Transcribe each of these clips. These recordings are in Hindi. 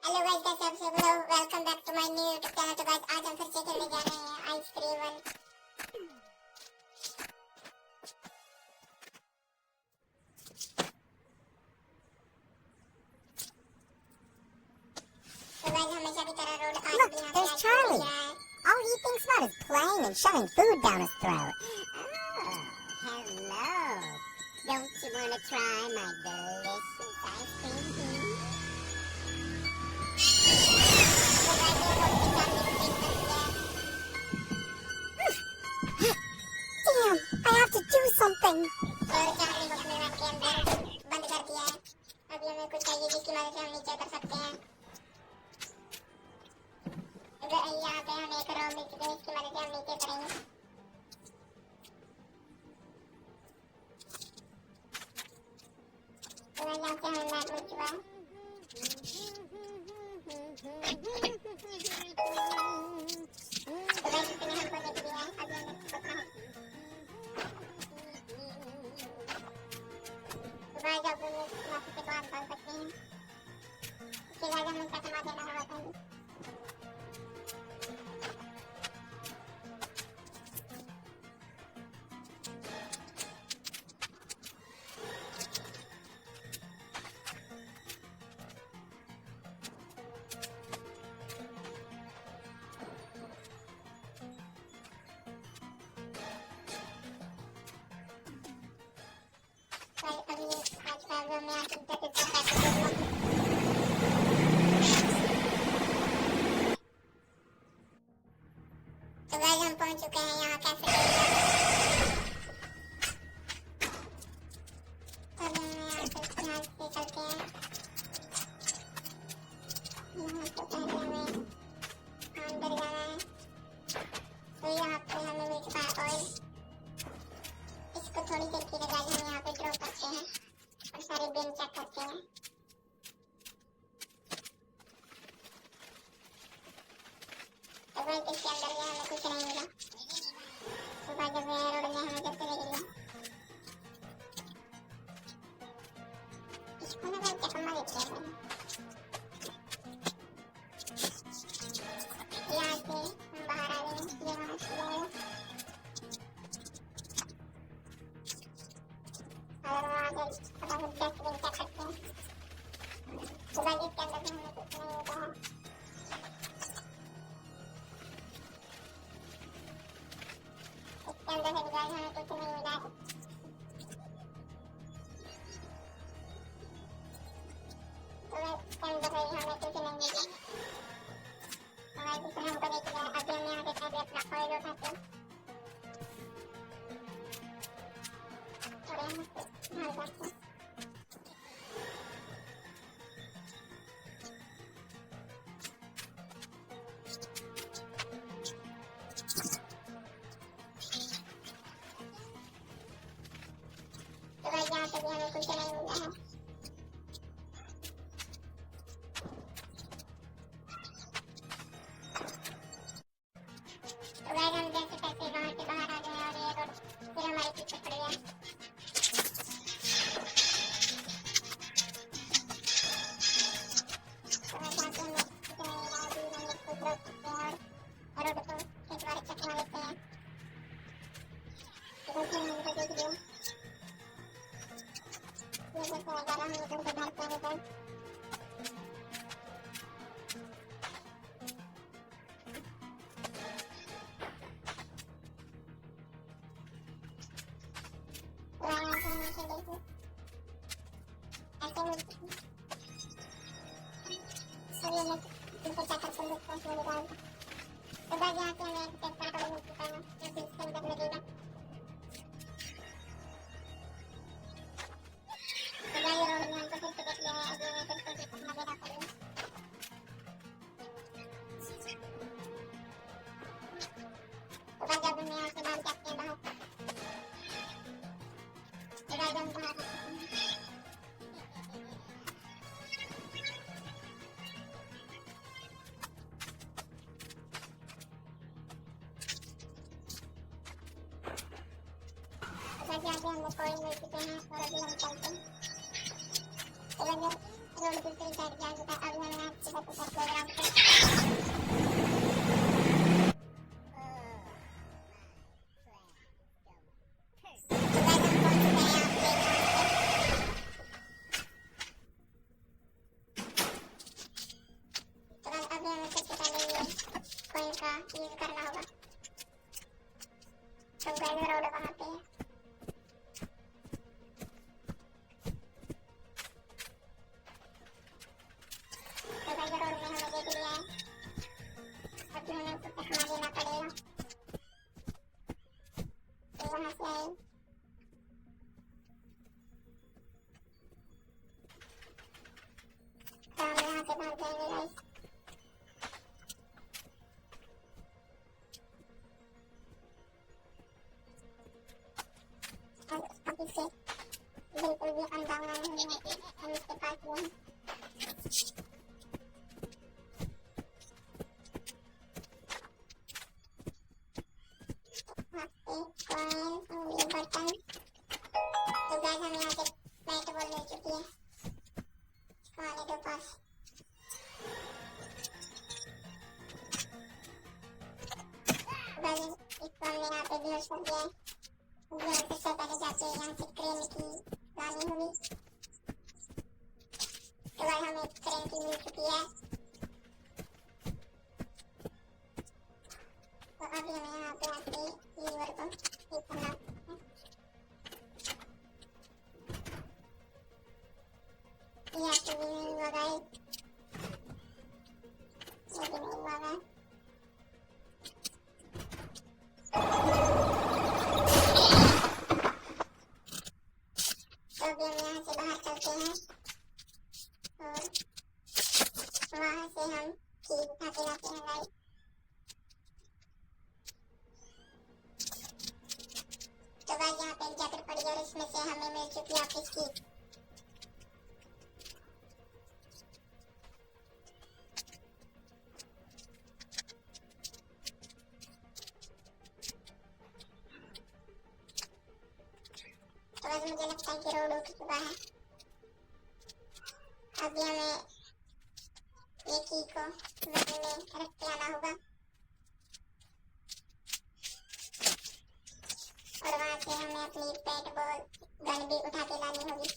हेलो गाइस, कैसे आप सब लोग। Welcome back to my new YouTube channel. तो गाइस आज हम फिर से खेलने जा रहे हैं आइस फ्री वन। तो गाइस हमेशा की तरह रोड आज Look, भी यहाँ there's पे Charlie. रहा है। All he thinks about is playing and shoving food down his throat. Oh, hello. Don't you want to try my delicious ice cream? तो गाइस ये रोड के सामने स्क्रीन कर दिया है। Damn, I have to do something. और चार्ली को अपने वैन के अंदर बंद कर दिया है। अभी हमें कुछ चाहिए जिसकी मदद से हम नीचे उतर सकते हैं। यहाँ पे हमें एक रॉ मिल चुकी है, इसकी मदद से हम नीचे उतरेंगे। तो यहाँ से हमें मैप मिल चुका है। तो गाइस इसने हमको देख लिया है। अभी हमें पकड़ा है। तो गाइस अब हम यहाँ से बाहर निकल सकते हैं। इसके बाद हमें कटवा देना होगा कहीं। अभी आज का जो मैं आज तक इतना पैकेज दूंगा। तो गाइस हम पहुंच चुके हैं यहाँ कैफेटेरिया। अभी हम यहाँ से चलते हैं। यहाँ तो पहले हमें अंदर जाना है। तो यहाँ पे हमें मिल चुका है ऑयल। इसको थोड़ी देर के लिए गाइस हम यहाँ पे ड्रॉप करते हैं और सारे बिन चेक करते हैं। तो गाइस इसके अंदर में हमें कुछ नहीं मिला। तो गाइस जब रोड ने हमें जैसे देख लिया, इसको ना गाइस चकमा देते हैं। यहाँ से हम बाहर आ गए। ये वहाँ से जाएगा और वहाँ से फटाफट 10 दिन चेक करते हैं। तो गाइस इसके अंदर से हमें कुछ नहीं मिला है। इसके अंदर से गाइस हमें कुछ नहीं मिला है। तो गाइस इसके अंदर से हमें कुछ नहीं मिला। तो गाइस इसने हमको देख लिया। अभी हम यहाँ से पहले अपना ऑयल उठाते हैं और यहाँ से डाल जाते हैं। तो गाइस यहाँ से भी हमें कुछ नहीं मिला है। तो गाइस हम जैसे तैसे वहाँ से बाहर आ गए और ये रोड फिर हमारे पीछे पड़ गया। तो गाइस यहाँ पे हमें कुछ नहीं मिला। अभी हम इसको ड्रॉप करते हैं और रोड को एक बार चकमा लेते हैं। तो गाइस हमने हमको देख लिया। ये देखो 11 मिनट उनके घर पे आने पर। तो यहाँ से हम ऐसे देखो ऐसे मिलती सभी हमें उनको चक्कर कर लेते हैं मेरे गाँव। तो गाइस यहाँ से हमें एक पेपर कवर मिल चुका है जो कि इसके अंदर लगेगा। तो गाइस रोड में हमको फिर से देख लिया है। अभी हमें फिर से चकमा देना पड़ेगा। तो गाइस जब हम यहाँ से बाहर जाते हैं बाहर, तो गाइस हम बाहर आते हैं। तो गाइस यहाँ पे हमें कोई मिल चुके हैं और अभी हम चलते हैं। तो गाइस रोड दूसरी साइड जा चुका है। अभी हमें यहाँ से बस का यूज करना होगा। तो गाइस रोड वहाँ पे है। तो गाइस रोड में हमें देख लिया है, अभी हमें उसको चकमा देना पड़ेगा। तो वहाँ से आए, तो हम यहाँ से भाग जाएंगे गाइस। अब इससे बिल्कुल भी अनजाना नहीं है कि हम इसके पास ही हैं। बर्तन तो गाइस हमें यहाँ से बैट बॉल मिल चुकी है, इसको आने दो पास। गाइस इसको हमने यहाँ पे बेहोश कर दिया है। यहाँ पे सबसे पहले जाके यहाँ से क्रेन की लानी होगी। तो गाइस हमें क्रेन की मिल चुकी है। तो अभी हमें यहाँ पे आके लीवर को ठीक करना है। ये एक्टिव नहीं हुआ गाइस, ये भी नहीं हुआ गाइस। तो अभी हम यहाँ से बाहर चलते हैं और वहाँ से हम की उठा के लाते हैं गाइस। तो गाइस यहाँ पे एक जैकेट पड़ी है और इसमें से हमें मिल चुकी है आपकी की। तो गाइस मुझे लगता है कि रोड उठ चुका है। अभी हमें ये की को वैन में रख के आना होगा और वहाँ से हमें अपनी पेट बॉल गन भी उठा के लानी होगी,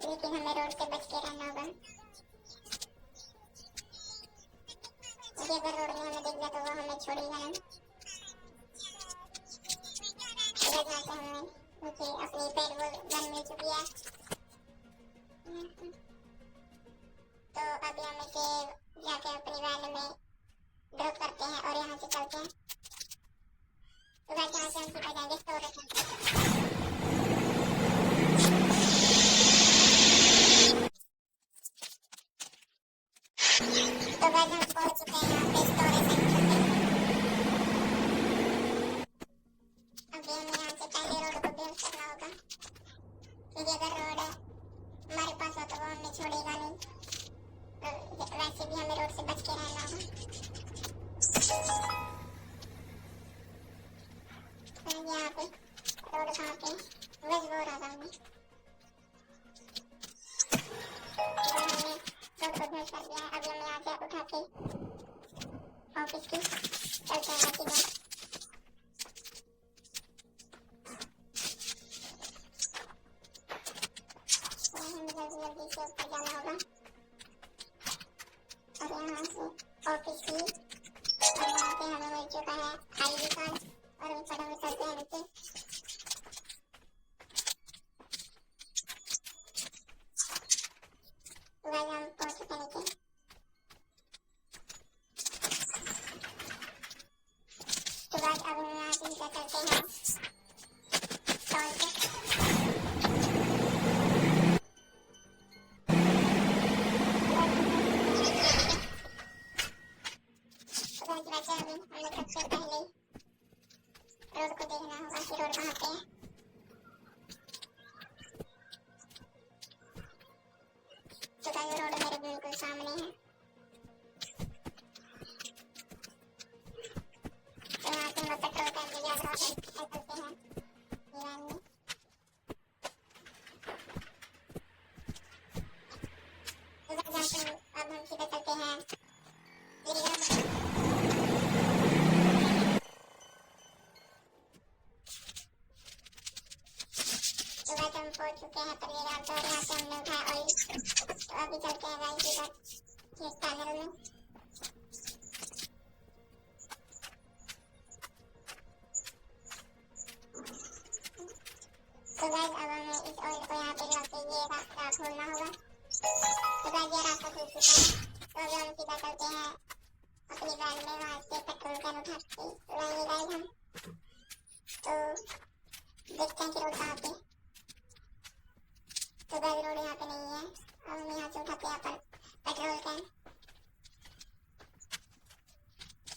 लेकिन हमें रोड से बच के रहना होगा। क्योंकि अगर रोड में हमें देख लिया तो वो हमें छोड़ेगा नहीं। इधर जाके हमें मुझे अपनी पेट बॉल गन मिल चुकी है। तो अभी हम इसे जाके अपनी वैन में ड्रॉप करते हैं और यहाँ से चलते हैं। तो गाइस यहाँ से हम सीधा जाएंगे स्टोर में। तो गाइस हम पहुंच चुके हैं यहाँ पे स्टोरेज सेक्शन में। अभी हमें यहाँ से पहले रोड को बेहोश करना होगा, क्योंकि अगर रोड हमारे पास हो तो वो हमें छोड़ेगा नहीं। वैसे भी हमें रोड से बच के रहना होगा। यहाँ पे रोड कहाँ पे बस वो रहा हमने रोड को बेहोश कर दिया है। अभी हमें यहाँ से उठा के ऑफिस की चलते हैं सीधा। हमें जल्दी जल्दी से ऊपर जाना होगा और यहाँ से ऑफिस की, और यहाँ पे हमें मिल चुका है आईडी कार्ड और हम फटाफट चलते हैं नीचे। तो गाइस हम पहुंच चुके हैं नीचे। तो गाइस अब हम यहाँ से नीचे चलते हैं स्टॉल पे। वैसे अभी हमें सबसे पहले रोड को देखना होगा कि रोड कहाँ पे है। तो गाइस रोड मेरे बिल्कुल सामने है। तो यहाँ से हम पेट्रोल टैंक में जाकर चलते हैं वैन में। तो गाइस अब हम सीधे चलते हैं पहुंच चुके हैं परिवार तो यहाँ से हमने उठाया ऑयल। तो अभी चलते हैं गाइस इधर ये टनल में। तो गाइस अब हमें इस ऑयल को यहाँ पे रख के ये रास्ता खोलना होगा। तो गाइस ये रास्ता खुल चुका है। तो अभी हम सीधा चलते हैं अपनी वैन में, वहाँ से पेट्रोल कैन उठा के लाएंगे गाइस हम। तो देखते हैं कि रोड कहाँ पे। तो गाइस रोड यहाँ पे नहीं है। अब हम यहाँ से उठाते हैं अपन पेट्रोल कैन।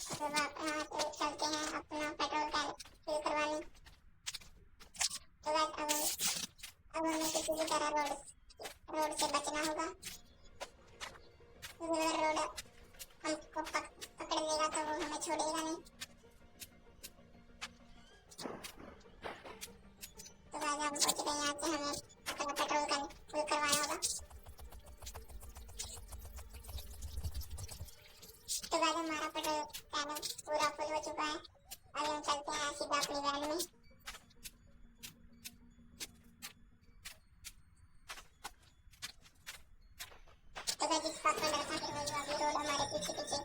तो यहाँ से चलते हैं अपना पेट्रोल कैन फिल करवाने। तो गाइस अब हमें किसी भी तरह रोड से बचना होगा। अगर रोड हमको पकड़ लेगा तो वो हमें छोड़ेगा नहीं। तो गाइस हम पहुंच गए यहाँ से, हमें अपना पेट्रोल कैन फुल करवाना होगा। तो गाइस हमारा पेट्रोल कैन पूरा फुल हो चुका है। अभी हम चलते हैं सीधा अपनी वैन में। तो गाइस जिस बात मैंने रखा कि वो अभी रोड हमारे पीछे पीछे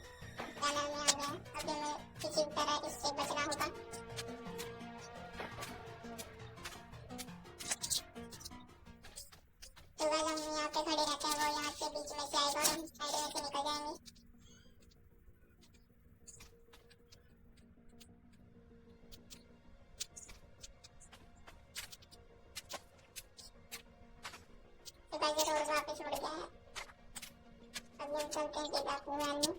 कैनल में आ गया। अभी हमें किसी भी तरह इससे बचना होगा। तो गाइस हम यहाँ पे खड़े रहते हैं, वो यहाँ से बीच में से आएगा और हम साइड में से निकल जाएंगे। तो गाइस ये रोड वापस मुड़ गया है। अभी हम चलते हैं सीधा अपनी वैन में।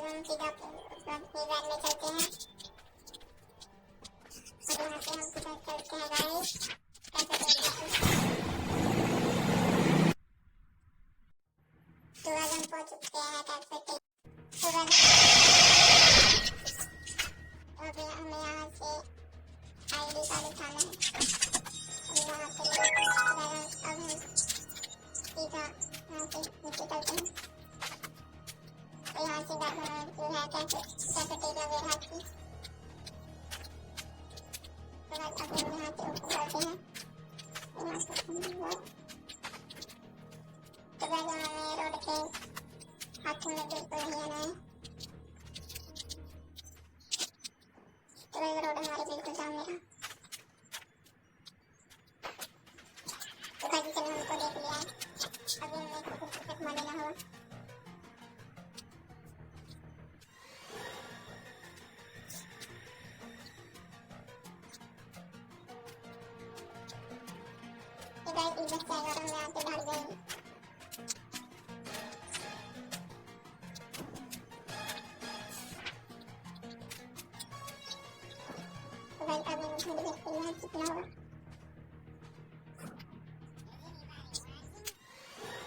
हम सीधा अपनी वैन में चलते हैं। और यहाँ से हम सीधा चलते हैं गाइस। तो आज हम पहुंच चुके हैं कैफे। तो अभी हमें यहाँ से आईडी कार्ड उठाना है। यहाँ पे अब हम सीधा यहाँ से नीचे चलते हैं। तो यहाँ से जो है कैफेटेरिया वेयरहाउस की। तो अब हम यहाँ से ऊपर चलते हैं। तो हमें रोड के हाथों में बिल्कुल नहीं आना है। तो रोड हमारे बिल्कुल सामने था। तो गाइस ने हमको देख लिया है। अभी हमें कुछ चकमा देना होगा। तो गाइस इधर से आएगा और हम यहाँ पे भाग जाएंगे। तो गाइस अभी हम थोड़ी देर के यहाँ कितना होगा।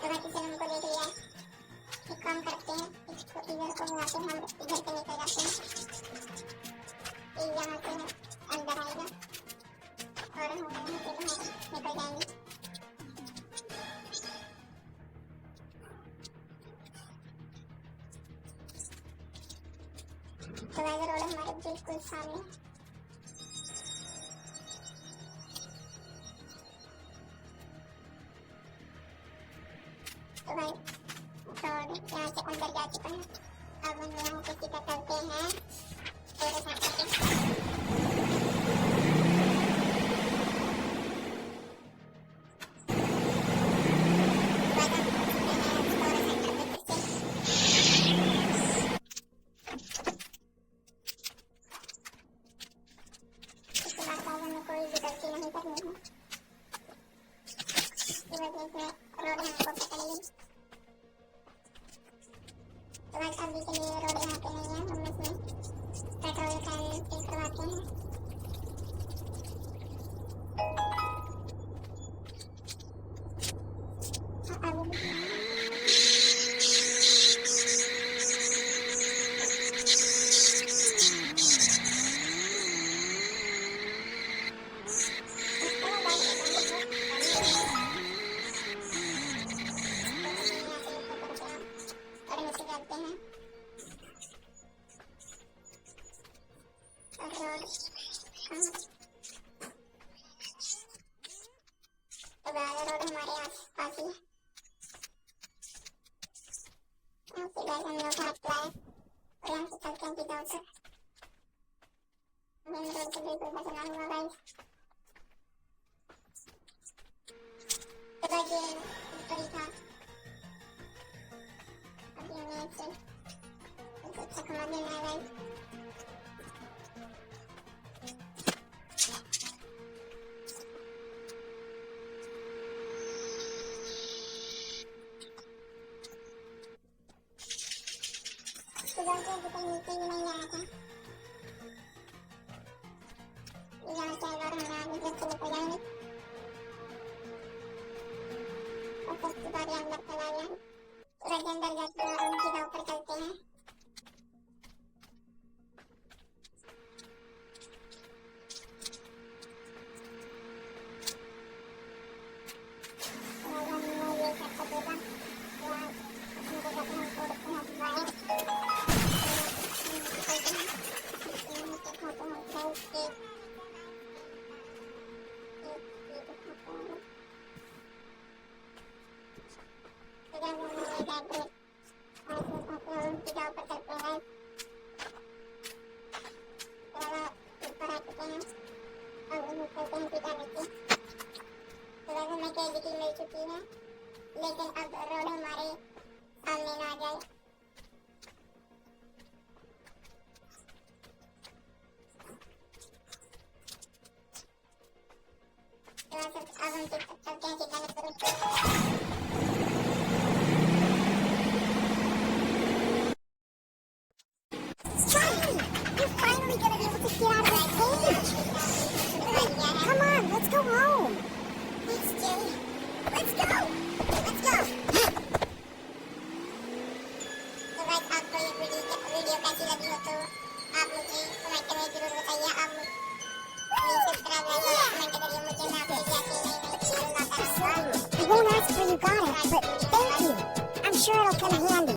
तो गाइस इसे हमको देख लिया है। एक काम करते हैं, इसको इधर को घुमा के हम इधर से निकल जाते हैं। ये यहाँ से अंदर आएगा और हम यहाँ से बाहर निकल जाएंगे। तो गाइस रोड हमारे बिल्कुल सामने। तो भाई रोड यहाँ से अंदर जा चुका है। अब हम यहाँ से सीधा चलते हैं थोड़ा सा आगे। इसके बाद हमें कोई भी गलती नहीं करनी है। इस वजह से रोड हमको पकड़ ली। तो गाइस अभी के लिए रोड यहाँ पे नहीं है। हम इसमें पेट्रोल कैन फिल करवाते हैं। रोड हमारे तो मेन रोड से बिल्कुल बचना हुआ गाइस। तो गाइस ये ऊपर ही था, अभी हमें इससे कुछ अच्छा कमा लेना है गाइस। तो गाइस अभी तक नीचे ही नहीं आया था, यहाँ से अगर हम आगे जैसे निकल जाएंगे और सबसे बारी अंदर चला गया। पूरा के अंदर जाते हैं और सीधा ऊपर चलते हैं। मिल चुकी है, लेकिन अब रोड हमारे सामने ना आ जाए। अब हम चलते हैं सीधा